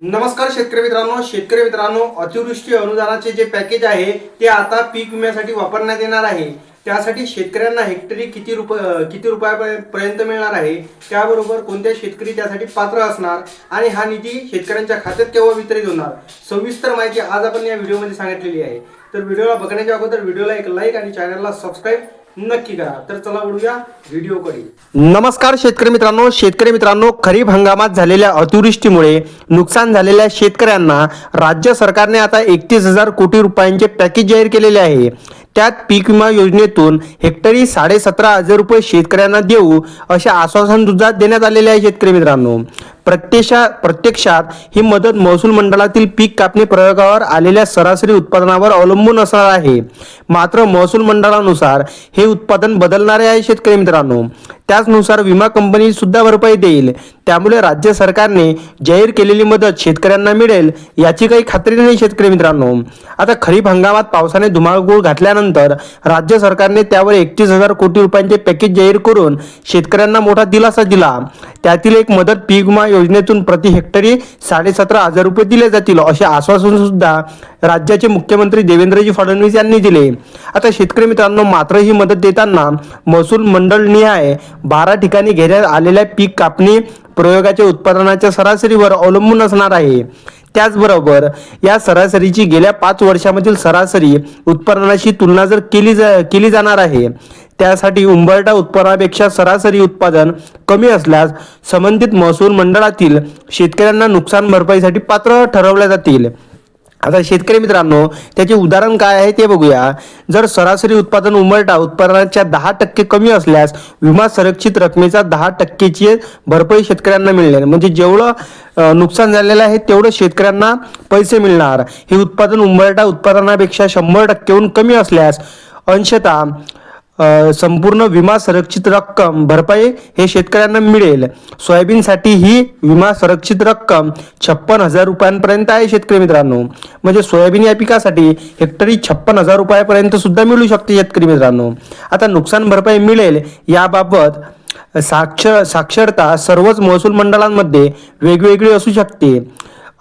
नमस्कार शेतकरी मित्रांनो अतिवृष्टी अनुदानाचे जे पॅकेज आहे ते आता पीक विम्यासाठी वापरण्यात येणार आहे। त्यासाठी शेतकऱ्यांना हेक्टरी किती रुपयापर्यंत मिळणार आहे, त्याबरोबर कोणत्या शेतकरी त्यासाठी पात्र असणार आणि हा निधी शेतकऱ्यांच्या खात्यात केव्हा वितरित होणार, सविस्तर माहिती आज आपण या व्हिडिओमध्ये सांगितलेली आहे। तर व्हिडिओला बघण्याच्या अगोदर व्हिडिओला एक लाईक आणि चॅनलला सबस्क्राइब नक्की करा। तर चला वळूया व्हिडिओकडे। नमस्कार शेतकरी मित्रांनो खरीप हंगामात झालेल्या अतिवृष्टीमुळे नुकसान झालेल्या शेतकऱ्यांना राज्य सरकारने आता 31,000 कोटी रुपयांचे पॅकेज जाहीर केलेले आहे। त्यात पीक विमा योजनेतून हेक्टरी 17,500 रुपये शेतकऱ्यांना देऊ असे आश्वासन सुद्धा देण्यात आलेले आहे। शेतकरी मित्रांनो प्रत्यक्षात ही मदत महसूल मंडळातील पीक कापणी प्रयोगावर आलेल्या सरासरी उत्पादनावर अवलंबून असणार आहे। मात्र महसूल मंडळानुसार हे उत्पादन बदलणारे आहे। शेतकरी मित्रांनो त्याचनुसार विमा कंपनी सुद्धा भरपाई देईल। त्यामुळे राज्य सरकारने जाहीर केलेली मदत शेतकऱ्यांना मिळेल याची काही खात्री नाही। शेतकरी मित्रांनो आता खरीप हंगामात पावसाने धुमाकूळ घातल्यानंतर राज्य सरकारने त्यावर 31,000 कोटी रुपयांचे पॅकेज जाहीर करून शेतकऱ्यांना मोठा दिलासा दिला। त्यातील एक मदत पीक विमा योजनेतून प्रति हेक्टरी 17,500 रुपये दिले जातील असे आश्वासन सुद्धा राज्याचे मुख्यमंत्री देवेंद्रजी फडणवीस यांनी दिले। आता शेतकरी मित्रांनो मात्र ही मदत देताना महसूल मंडळ निहाय 12 ठिकाणी घेण्यात आलेल्या पीक कापणी प्रयोगाच्या उत्पादनाच्या सरासरीवर अवलंबून असणार आहे। त्याचबरोबर या सरासरीची गेल्या 5 वर्षांमधील सरासरी उत्पादनाशी तुलना जर केली जाणार आहे। त्यासाठी उंबरठा उत्पन्नापेक्षा सरासरी उत्पादन कमी असल्यास संबंधित महसूल मंडळातील शेतकऱ्यांना नुकसान भरपाईसाठी पात्र ठरवले जातील। आता शेतकरी मित्रांनो त्याचे उदाहरण काय आहे ते बघूया। जर सरासरी उत्पादन उंबरठा उत्पादनाच्या 10% कमी असल्यास विमा संरक्षित रकमेचा 10%ची भरपाई शेतकऱ्यांना मिळणार, म्हणजे जेवढं नुकसान झालेलं आहे तेवढं शेतकऱ्यांना पैसे मिळणार। हे उत्पादन उंबरठा उत्पादनापेक्षा 100%हून कमी असल्यास अंशतः संपूर्ण विमा संरक्षित रक्कम भरपाई हे शेतकऱ्यांना मिळेल। सोयाबीनसाठी ही विमा संरक्षित रक्कम 56,000 रुपयांपर्यंत आहे। शेतकरी मित्रांनो म्हणजे सोयाबीन या पिकासाठी हेक्टरी 56,000 रुपयापर्यंत सुद्धा मिळू शकते। शेतकरी मित्रांनो आता नुकसान भरपाई मिळेल याबाबत साक्षरता सर्वच महसूल मंडळांमध्ये वेगवेगळी असू शकते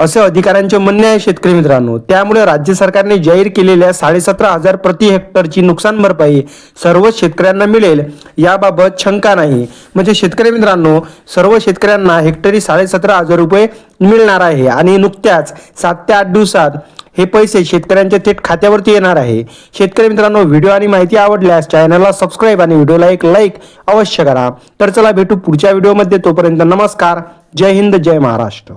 असे अधिकाऱ्यांचे म्हणणे आहे। शेतकरी मित्रांनो त्यामुळे राज्य सरकारने जाहीर केलेल्या 17,500 प्रति हेक्टरची नुकसान भरपाई सर्व शेतकऱ्यांना मिळेल याबाबत शंका नाही। म्हणजे शेतकरी मित्रांनो सर्व शेतकऱ्यांना हेक्टरी 17,500 रुपये मिळणार आहे आणि नुकत्याच 7 ते 8 दिवसात हे पैसे शेतकऱ्यांच्या थेट खात्यावरती येणार आहे। शेतकरी मित्रांनो व्हिडिओ आणि माहिती आवडल्यास चॅनलला सबस्क्राइब आणि व्हिडिओला एक लाईक अवश्य करा। तर चला भेटू पुढच्या व्हिडिओमध्ये, तोपर्यंत नमस्कार, जय हिंद, जय महाराष्ट्र।